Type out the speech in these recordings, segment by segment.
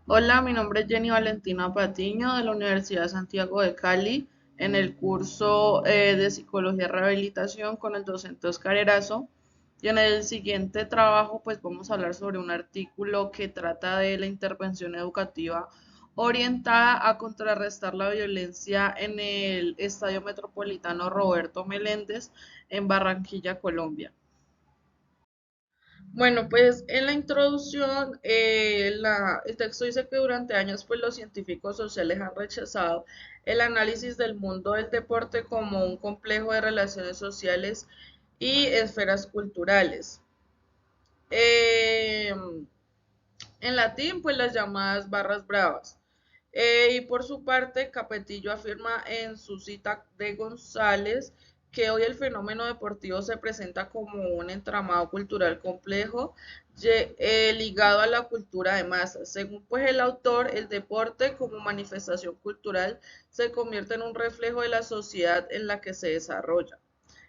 Hola, mi nombre es Jenny Valentina Patiño de la Universidad Santiago de Cali en el curso de Psicología y Rehabilitación con el docente Oscar Erazo. Y en el siguiente trabajo pues vamos a hablar sobre un artículo que trata de la intervención educativa orientada a contrarrestar la violencia en el Estadio Metropolitano Roberto Meléndez en Barranquilla, Colombia. Bueno, pues en la introducción, el texto dice que durante años pues, los científicos sociales han rechazado el análisis del mundo del deporte como un complejo de relaciones sociales y esferas culturales. Eh, en latín, pues las llamadas barras bravas. Y por su parte, Capetillo afirma en su cita de González que hoy el fenómeno deportivo se presenta como un entramado cultural complejo ligado a la cultura de masas. Según pues el autor, el deporte como manifestación cultural se convierte en un reflejo de la sociedad en la que se desarrolla.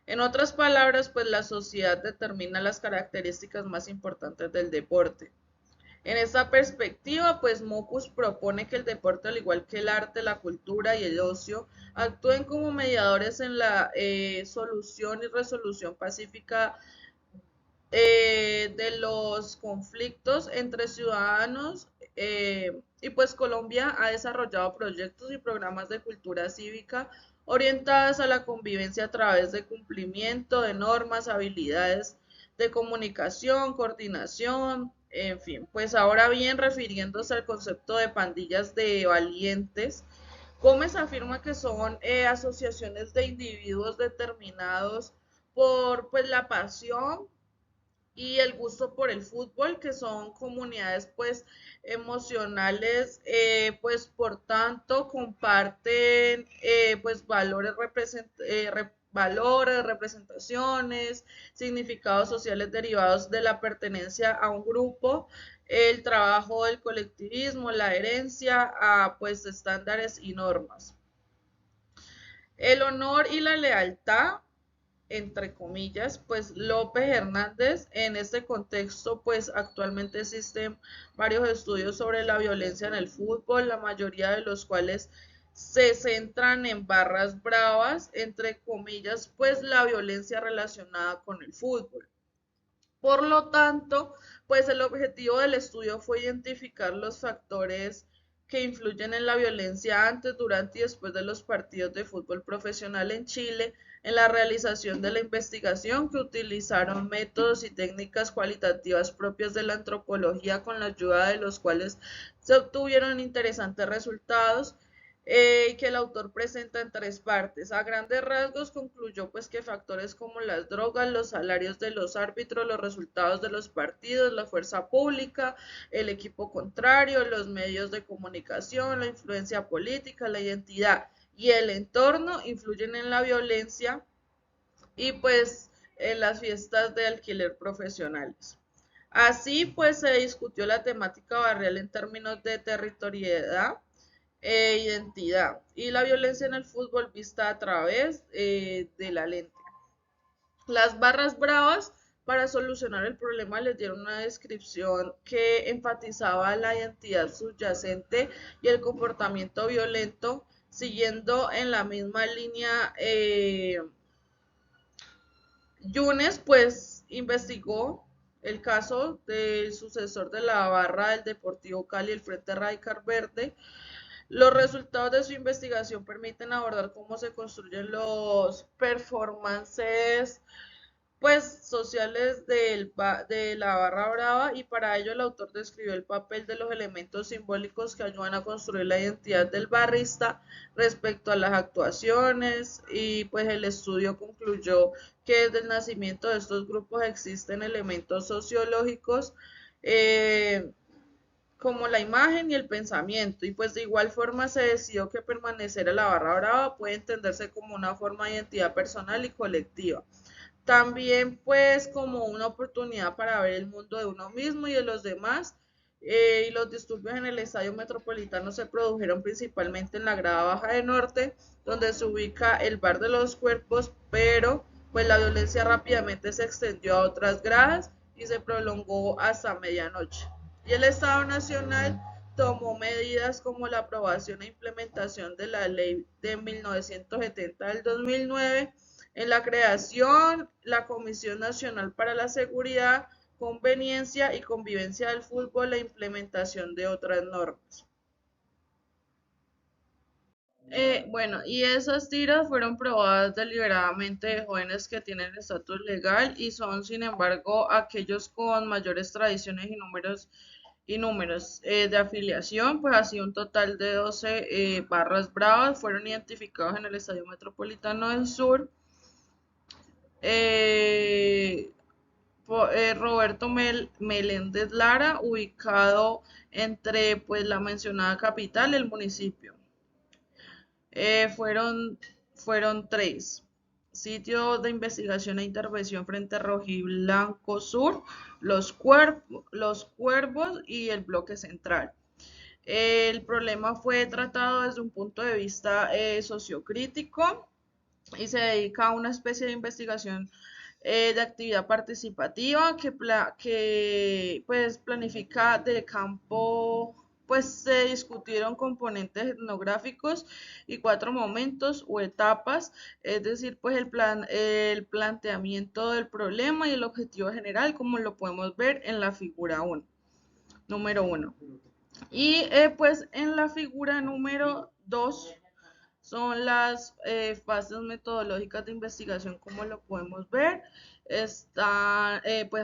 En otras palabras, pues la sociedad determina las características más importantes del deporte. En esta perspectiva, pues Mocus propone que el deporte, al igual que el arte, la cultura y el ocio, actúen como mediadores en la solución y resolución pacífica de los conflictos entre ciudadanos. Y pues Colombia ha desarrollado proyectos y programas de cultura cívica orientadas a la convivencia a través de cumplimiento de normas, habilidades de comunicación, coordinación, en fin. Pues ahora bien, refiriéndose al concepto de pandillas de valientes, Gómez afirma que son asociaciones de individuos determinados por pues la pasión y el gusto por el fútbol, que son comunidades pues emocionales, pues por tanto comparten pues valores, representaciones, significados sociales derivados de la pertenencia a un grupo, el trabajo del colectivismo, la herencia a pues estándares y normas. El honor y la lealtad, entre comillas, pues López Hernández, en este contexto, pues actualmente existen varios estudios sobre la violencia en el fútbol, la mayoría de los cuales se centran en barras bravas, entre comillas, pues la violencia relacionada con el fútbol. Por lo tanto, pues el objetivo del estudio fue identificar los factores que influyen en la violencia antes, durante y después de los partidos de fútbol profesional en Chile, en la realización de la investigación que utilizaron métodos y técnicas cualitativas propias de la antropología con la ayuda de los cuales se obtuvieron interesantes resultados que el autor presenta en tres partes. A grandes rasgos concluyó pues que factores como las drogas, los salarios de los árbitros, los resultados de los partidos, la fuerza pública, el equipo contrario, los medios de comunicación, la influencia política, la identidad y el entorno influyen en la violencia y pues en las fiestas de alquiler profesionales. Así pues se discutió la temática barrial en términos de territorialidad identidad y la violencia en el fútbol vista a través de la lente. Las barras bravas para solucionar el problema les dieron una descripción que enfatizaba la identidad subyacente y el comportamiento violento, siguiendo en la misma línea. Yunes pues investigó el caso del sucesor de la barra del Deportivo Cali, el Frente Radical Verde. Los resultados de su investigación permiten abordar cómo se construyen los performances pues sociales de la barra brava, y para ello el autor describió el papel de los elementos simbólicos que ayudan a construir la identidad del barrista respecto a las actuaciones, y pues el estudio concluyó que desde el nacimiento de estos grupos existen elementos sociológicos como la imagen y el pensamiento, y pues de igual forma se decidió que permanecer a la barra brava puede entenderse como una forma de identidad personal y colectiva. También pues como una oportunidad para ver el mundo de uno mismo y de los demás. Y los disturbios en el estadio metropolitano se produjeron principalmente en la grada baja de norte, donde se ubica el bar de los cuerpos, pero pues la violencia rápidamente se extendió a otras gradas y se prolongó hasta medianoche. Y el Estado Nacional tomó medidas como la aprobación e implementación de la ley de 1970 del 2009 en la creación la Comisión Nacional para la Seguridad, Conveniencia y Convivencia del Fútbol e implementación de otras normas. Bueno, y esas tiras fueron probadas deliberadamente de jóvenes que tienen estatus legal y son, sin embargo, aquellos con mayores tradiciones y números de afiliación, pues así un total de 12 barras bravas fueron identificados en el Estadio Metropolitano del Sur. Eh, Roberto Meléndez Lara, ubicado entre pues la mencionada capital y el municipio. Eh, fueron, fueron tres. Sitio de investigación e intervención frente a Rojiblanco Sur, los Cuervos y el Bloque Central. El problema fue tratado desde un punto de vista sociocrítico y se dedica a una especie de investigación de actividad participativa que pues planifica de campo, pues se discutieron componentes etnográficos y cuatro momentos o etapas, es decir, pues el planteamiento del problema y el objetivo general, como lo podemos ver en la figura 1, número 1. Y pues en la figura número 2 son las fases metodológicas de investigación, como lo podemos ver. Pues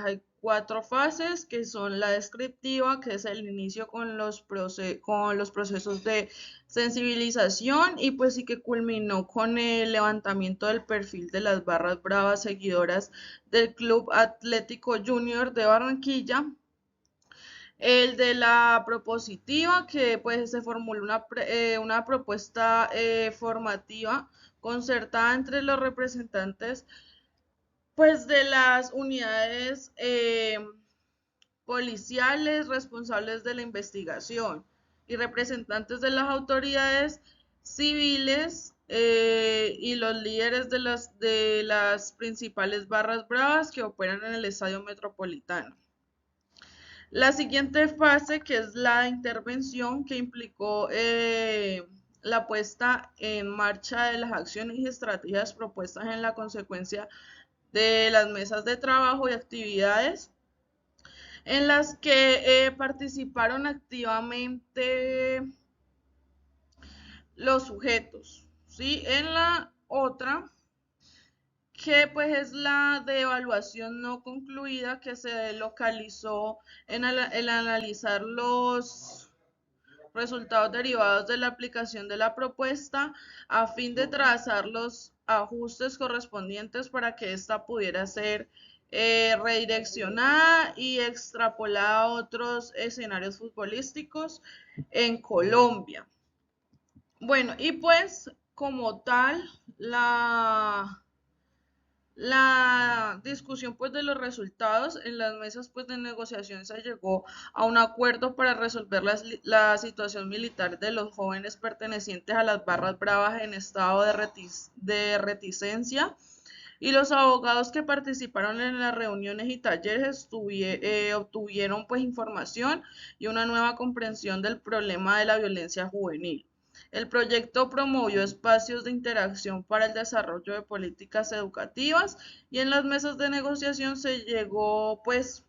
hay cuatro fases que son la descriptiva, que es el inicio con los procesos de sensibilización y pues sí que culminó con el levantamiento del perfil de las barras bravas seguidoras del Club Atlético Junior de Barranquilla. El de la propositiva, que pues se formuló una propuesta formativa concertada entre los representantes pues de las unidades policiales responsables de la investigación y representantes de las autoridades civiles y los líderes de las principales barras bravas que operan en el Estadio Metropolitano. La siguiente fase, que es la intervención, que implicó la puesta en marcha de las acciones y estrategias propuestas en la consecuencia de las mesas de trabajo y actividades en las que participaron activamente los sujetos. ¿Sí? En la otra, que pues es la de evaluación no concluida, que se localizó en el analizar los resultados derivados de la aplicación de la propuesta a fin de trazar los ajustes correspondientes para que ésta pudiera ser redireccionada y extrapolada a otros escenarios futbolísticos en Colombia. Bueno, y pues como tal, la discusión pues de los resultados en las mesas pues de negociación se llegó a un acuerdo para resolver la situación militar de los jóvenes pertenecientes a las barras bravas en estado de reticencia, y los abogados que participaron en las reuniones y talleres obtuvieron pues información y una nueva comprensión del problema de la violencia juvenil. El proyecto promovió espacios de interacción para el desarrollo de políticas educativas y en las mesas de negociación se llegó pues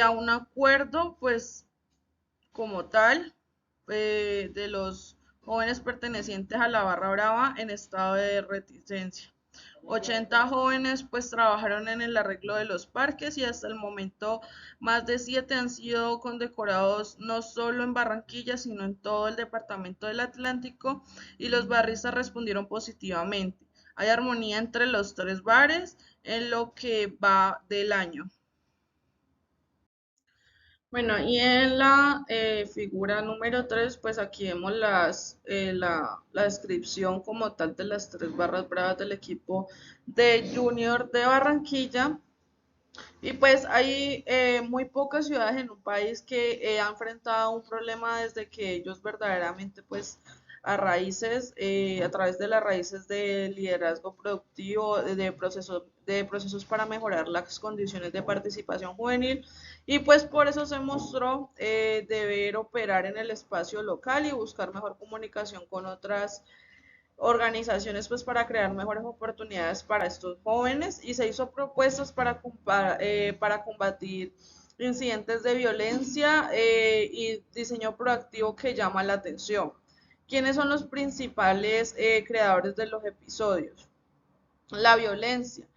a un acuerdo pues como tal de los jóvenes pertenecientes a la barra brava en estado de reticencia. 80 jóvenes pues trabajaron en el arreglo de los parques y hasta el momento más de 7 han sido condecorados no solo en Barranquilla sino en todo el departamento del Atlántico, y los barristas respondieron positivamente. Hay armonía entre los tres bares en lo que va del año. Bueno, y en la figura número 3 pues aquí vemos la descripción como tal de las tres barras bravas del equipo de Junior de Barranquilla. Y pues hay muy pocas ciudades en un país que han enfrentado un problema desde que ellos verdaderamente pues a través de las raíces de liderazgo productivo, de procesos para mejorar las condiciones de participación juvenil Y pues por eso se mostró deber operar en el espacio local y buscar mejor comunicación con otras organizaciones pues para crear mejores oportunidades para estos jóvenes y se hizo propuestas para combatir incidentes de violencia y diseño proactivo que llama la atención. ¿Quiénes son los principales creadores de los episodios? La violencia,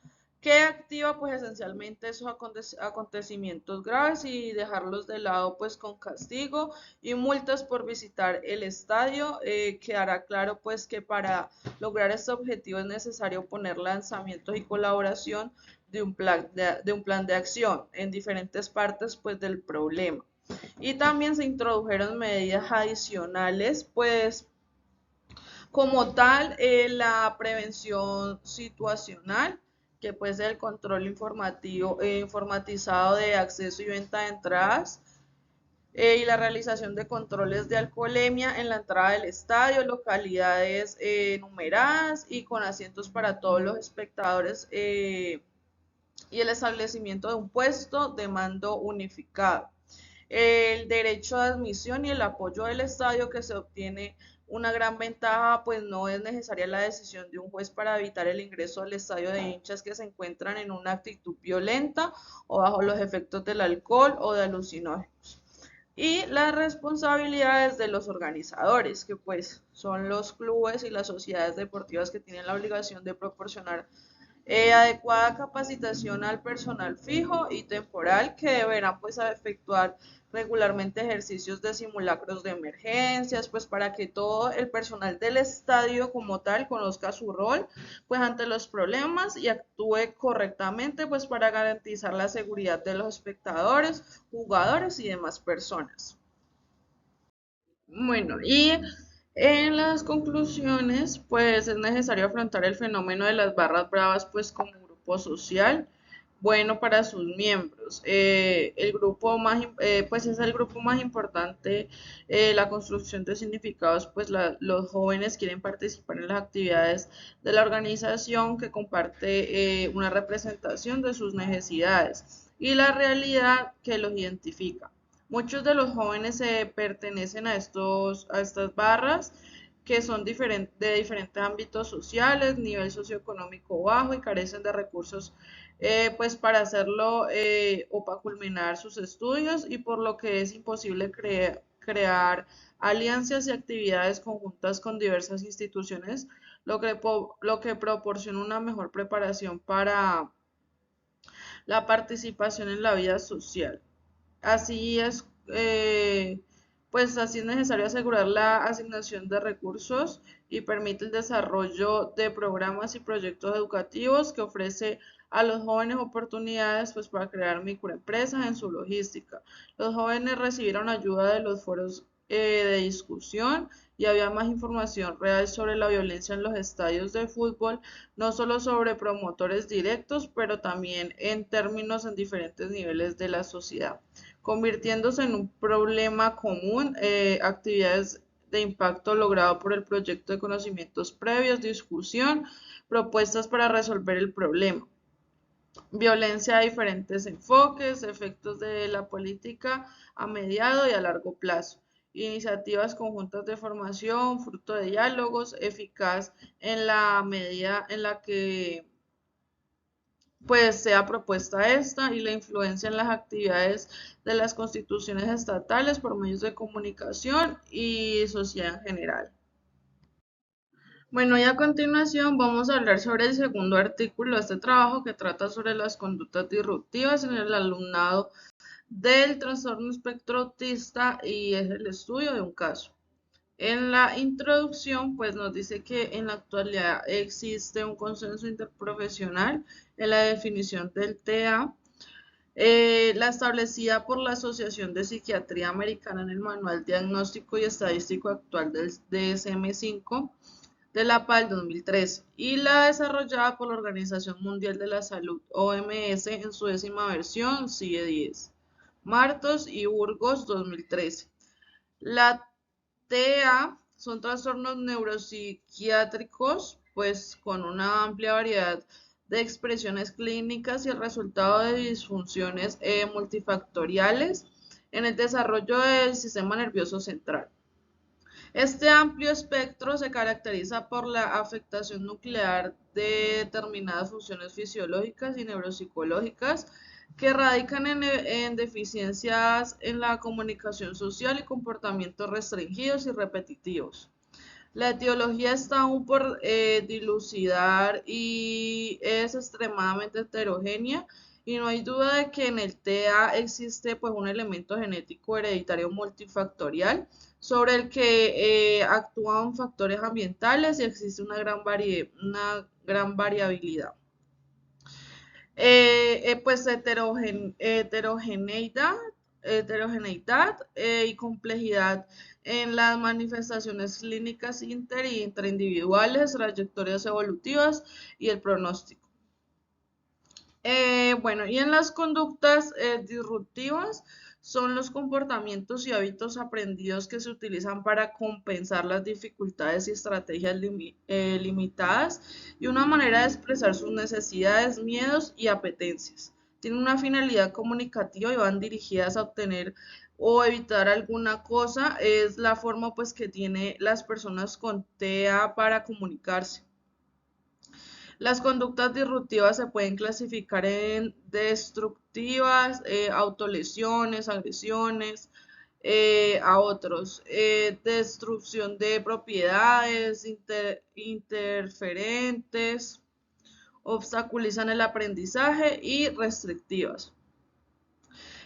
que activa pues esencialmente esos acontecimientos graves y dejarlos de lado pues con castigo y multas por visitar el estadio. Quedará claro pues que para lograr este objetivo es necesario poner lanzamientos y colaboración de un plan de acción en diferentes partes pues del problema. Y también se introdujeron medidas adicionales pues como tal, la prevención situacional, que puede ser el control informativo, informatizado de acceso y venta de entradas, y la realización de controles de alcoholemia en la entrada del estadio, localidades numeradas y con asientos para todos los espectadores, y el establecimiento de un puesto de mando unificado. El derecho de admisión y el apoyo del estadio que se obtiene una gran ventaja, pues no es necesaria la decisión de un juez para evitar el ingreso al estadio de hinchas que se encuentran en una actitud violenta o bajo los efectos del alcohol o de alucinógenos. Y las responsabilidades de los organizadores, que pues son los clubes y las sociedades deportivas que tienen la obligación de proporcionar adecuada capacitación al personal fijo y temporal que deberán pues efectuar regularmente ejercicios de simulacros de emergencias, pues para que todo el personal del estadio como tal conozca su rol pues ante los problemas y actúe correctamente pues para garantizar la seguridad de los espectadores, jugadores y demás personas. Bueno, y en las conclusiones, pues es necesario afrontar el fenómeno de las barras bravas, pues como grupo social, bueno para sus miembros. Pues es el grupo más importante, la construcción de significados, pues los jóvenes quieren participar en las actividades de la organización que comparte una representación de sus necesidades y la realidad que los identifica. Muchos de los jóvenes se pertenecen a estas barras que son de diferentes ámbitos sociales, nivel socioeconómico bajo y carecen de recursos pues para hacerlo o para culminar sus estudios y por lo que es imposible crear alianzas y actividades conjuntas con diversas instituciones, lo que proporciona una mejor preparación para la participación en la vida social. Así es, pues así es necesario asegurar la asignación de recursos y permite el desarrollo de programas y proyectos educativos que ofrece a los jóvenes oportunidades pues para crear microempresas en su logística. Los jóvenes recibieron ayuda de los foros de discusión y había más información real sobre la violencia en los estadios de fútbol, no solo sobre promotores directos, pero también en términos en diferentes niveles de la sociedad convirtiéndose en un problema común, actividades de impacto logrado por el proyecto de conocimientos previos, discusión, propuestas para resolver el problema, violencia a diferentes enfoques, efectos de la política a mediado y a largo plazo, iniciativas conjuntas de formación, fruto de diálogos, eficaz en la medida en la que pues sea propuesta esta y la influencia en las actividades de las constituciones estatales por medios de comunicación y sociedad en general. Bueno, y a continuación vamos a hablar sobre el segundo artículo de este trabajo que trata sobre las conductas disruptivas en el alumnado del trastorno espectro autista y es el estudio de un caso. En la introducción, pues nos dice que en la actualidad existe un consenso interprofesional en la definición del TEA, la establecida por la Asociación de Psiquiatría Americana en el Manual Diagnóstico y Estadístico Actual del DSM-5 de la PAL 2013 y la desarrollada por la Organización Mundial de la Salud OMS en su décima versión CIE-10, Martos y Burgos 2013. La TEA son trastornos neuropsiquiátricos, pues con una amplia variedad de expresiones clínicas y el resultado de disfunciones multifactoriales en el desarrollo del sistema nervioso central. Este amplio espectro se caracteriza por la afectación nuclear de determinadas funciones fisiológicas y neuropsicológicas que radican en deficiencias en la comunicación social y comportamientos restringidos y repetitivos. La etiología está aún por dilucidar y es extremadamente heterogénea y no hay duda de que en el TEA existe pues un elemento genético hereditario multifactorial sobre el que actúan factores ambientales y existe una gran variabilidad. Pues heterogeneidad y complejidad en las manifestaciones clínicas inter y intraindividuales, trayectorias evolutivas y el pronóstico. Bueno, y en las conductas disruptivas son los comportamientos y hábitos aprendidos que se utilizan para compensar las dificultades y estrategias limitadas y una manera de expresar sus necesidades, miedos y apetencias. Tienen una finalidad comunicativa y van dirigidas a obtener o evitar alguna cosa. Es la forma pues que tiene las personas con TEA para comunicarse. Las conductas disruptivas se pueden clasificar en destructivas, autolesiones, agresiones a otros, destrucción de propiedades, interferentes, obstaculizan el aprendizaje y restrictivas.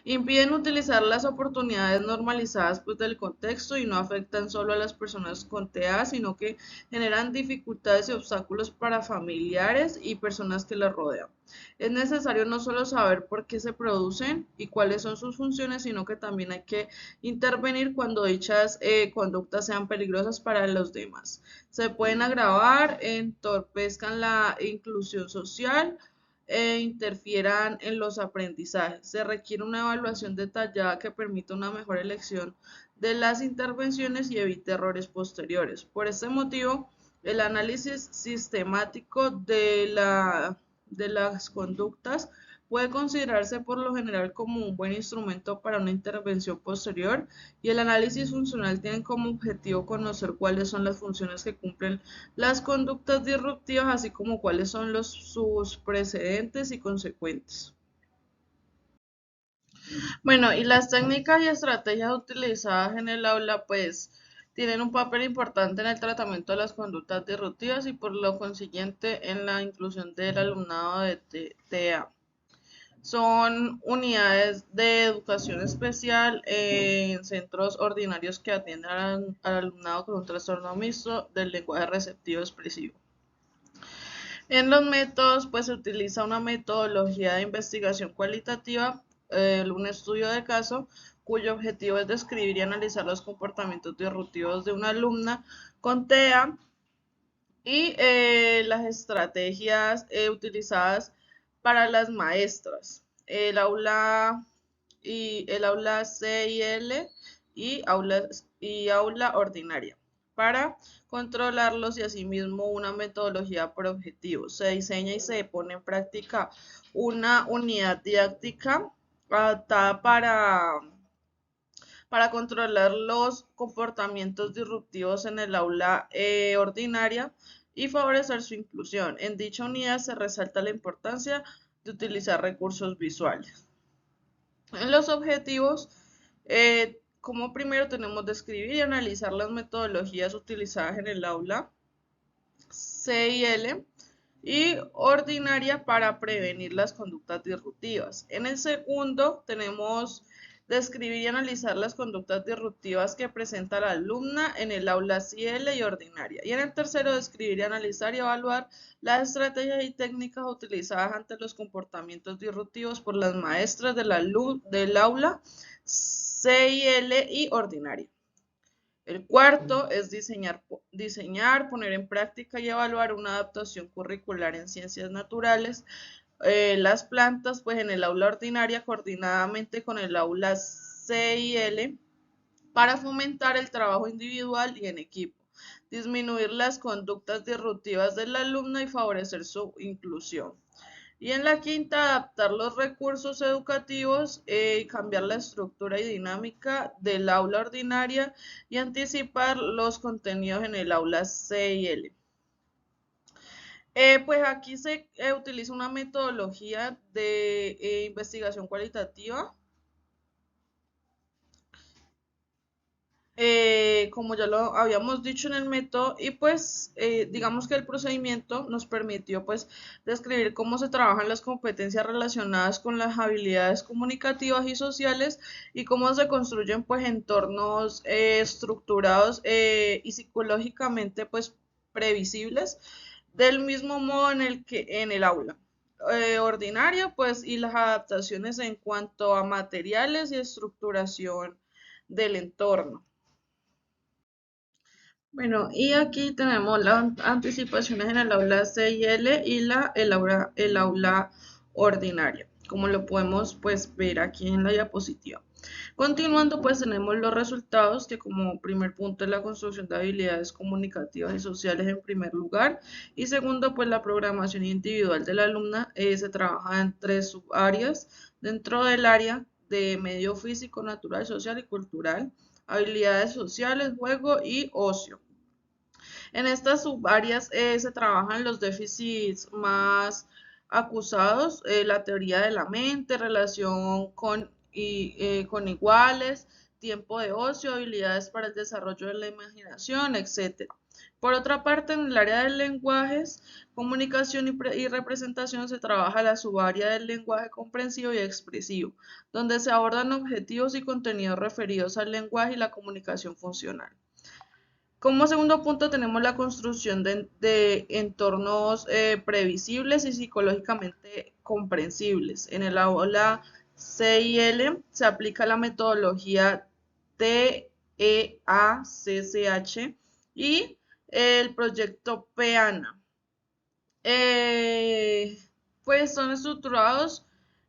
Impiden utilizar las oportunidades normalizadas pues, del contexto y no afectan solo a las personas con TEA, sino que generan dificultades y obstáculos para familiares y personas que las rodean. Es necesario no solo saber por qué se producen y cuáles son sus funciones, sino que también hay que intervenir cuando dichas conductas sean peligrosas para los demás. Se pueden agravar, entorpezcan la inclusión social, interfieran en los aprendizajes. Se requiere una evaluación detallada que permita una mejor elección de las intervenciones y evite errores posteriores. Por este motivo, el análisis sistemático de las conductas puede considerarse por lo general como un buen instrumento para una intervención posterior y el análisis funcional tiene como objetivo conocer cuáles son las funciones que cumplen las conductas disruptivas, así como cuáles son sus precedentes y consecuentes. Bueno, y las técnicas y estrategias utilizadas en el aula, pues tienen un papel importante en el tratamiento de las conductas disruptivas y por lo consiguiente en la inclusión del alumnado de TEA. Son unidades de educación especial en centros ordinarios que atienden al alumnado con un trastorno mixto del lenguaje receptivo expresivo. En los métodos, pues se utiliza una metodología de investigación cualitativa, un estudio de caso, cuyo objetivo es describir y analizar los comportamientos disruptivos de una alumna con TEA y las estrategias utilizadas para las maestras, el aula C y L y aula ordinaria para controlarlos y asimismo una metodología por objetivos. Se diseña y se pone en práctica una unidad didáctica adaptada para controlar los comportamientos disruptivos en el aula ordinaria y favorecer su inclusión. En dicha unidad se resalta la importancia de utilizar recursos visuales. En los objetivos, como primero tenemos describir y analizar las metodologías utilizadas en el aula C y L y ordinaria para prevenir las conductas disruptivas. En el segundo tenemos describir y analizar las conductas disruptivas que presenta la alumna en el aula CL y ordinaria. Y en el tercero, describir y analizar y evaluar las estrategias y técnicas utilizadas ante los comportamientos disruptivos por las maestras del aula CL y ordinaria. El cuarto es diseñar, poner en práctica y evaluar una adaptación curricular en ciencias naturales, las plantas, pues en el aula ordinaria, coordinadamente con el aula C y L, para fomentar el trabajo individual y en equipo. disminuir las conductas disruptivas del alumno y favorecer su inclusión. Y en la quinta, adaptar los recursos educativos y cambiar la estructura y dinámica del aula ordinaria y anticipar los contenidos en el aula CIL. Pues aquí se utiliza una metodología de investigación cualitativa. Como ya lo habíamos dicho en el método, y pues digamos que el procedimiento nos permitió pues describir cómo se trabajan las competencias relacionadas con las habilidades comunicativas y sociales y cómo se construyen pues entornos estructurados y psicológicamente pues previsibles del mismo modo en el que en el aula ordinaria pues y las adaptaciones en cuanto a materiales y estructuración del entorno. Bueno, y aquí tenemos las anticipaciones en el aula CIL y el aula ordinaria, como lo podemos pues ver aquí en la diapositiva. Continuando, pues tenemos los resultados, que como primer punto es la construcción de habilidades comunicativas y sociales en primer lugar, y segundo, pues la programación individual de la alumna se trabaja en tres subáreas dentro del área de medio físico, natural, social y cultural, habilidades sociales, juego y ocio. En estas subáreas se trabajan los déficits más acusados, la teoría de la mente, relación con iguales, tiempo de ocio, habilidades para el desarrollo de la imaginación, etc. Por otra parte, en el área de lenguajes, comunicación y representación se trabaja la subárea del lenguaje comprensivo y expresivo, donde se abordan objetivos y contenidos referidos al lenguaje y la comunicación funcional. Como segundo punto tenemos la construcción de entornos previsibles y psicológicamente comprensibles. En el aula CIL se aplica la metodología TEACCH y el proyecto PEANA. Eh, pues son estructurados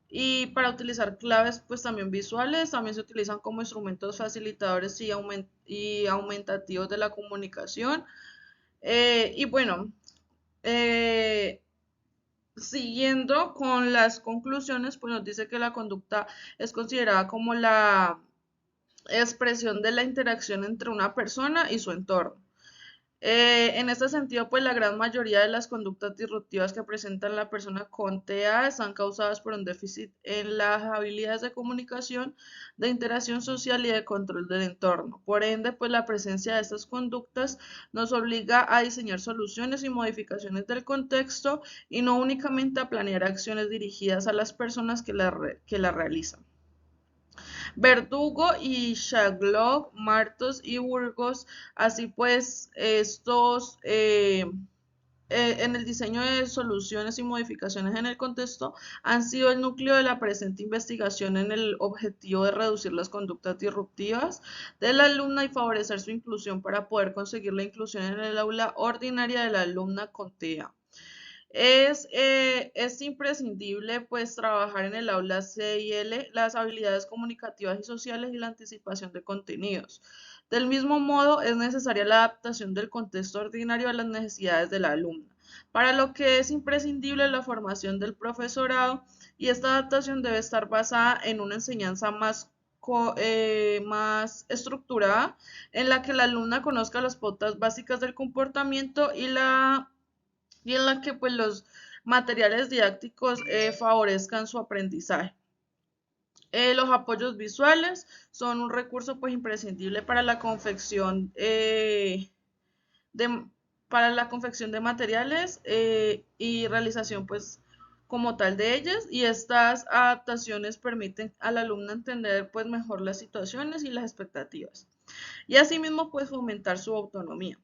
y para utilizar claves pues también visuales, también se utilizan como instrumentos facilitadores y aumentativos de la comunicación. Y bueno, eh, siguiendo con las conclusiones, pues nos dice que la conducta es considerada como la expresión de la interacción entre una persona y su entorno. En este sentido, pues la gran mayoría de las conductas disruptivas que presentan la persona con TEA están causadas por un déficit en las habilidades de comunicación, de interacción social y de control del entorno. Por ende, pues la presencia de estas conductas nos obliga a diseñar soluciones y modificaciones del contexto y no únicamente a planear acciones dirigidas a las personas que la realizan. Verdugo y Shaglov, Martos y Burgos, así pues estos en el diseño de soluciones y modificaciones en el contexto han sido el núcleo de la presente investigación en el objetivo de reducir las conductas disruptivas de la alumna y favorecer su inclusión para poder conseguir la inclusión en el aula ordinaria de la alumna con TEA. Es imprescindible pues trabajar en el aula CIL las habilidades comunicativas y sociales y la anticipación de contenidos. Del mismo modo, es necesaria la adaptación del contexto ordinario a las necesidades de la alumna, para lo que es imprescindible la formación del profesorado y esta adaptación debe estar basada en una enseñanza más estructurada en la que la alumna conozca las pautas básicas del comportamiento y en la que pues los materiales didácticos favorezcan su aprendizaje. Los apoyos visuales son un recurso pues imprescindible para la confección de, materiales y realización pues como tal de ellas, y estas adaptaciones permiten al alumno entender pues mejor las situaciones y las expectativas y asimismo pues fomentar su autonomía.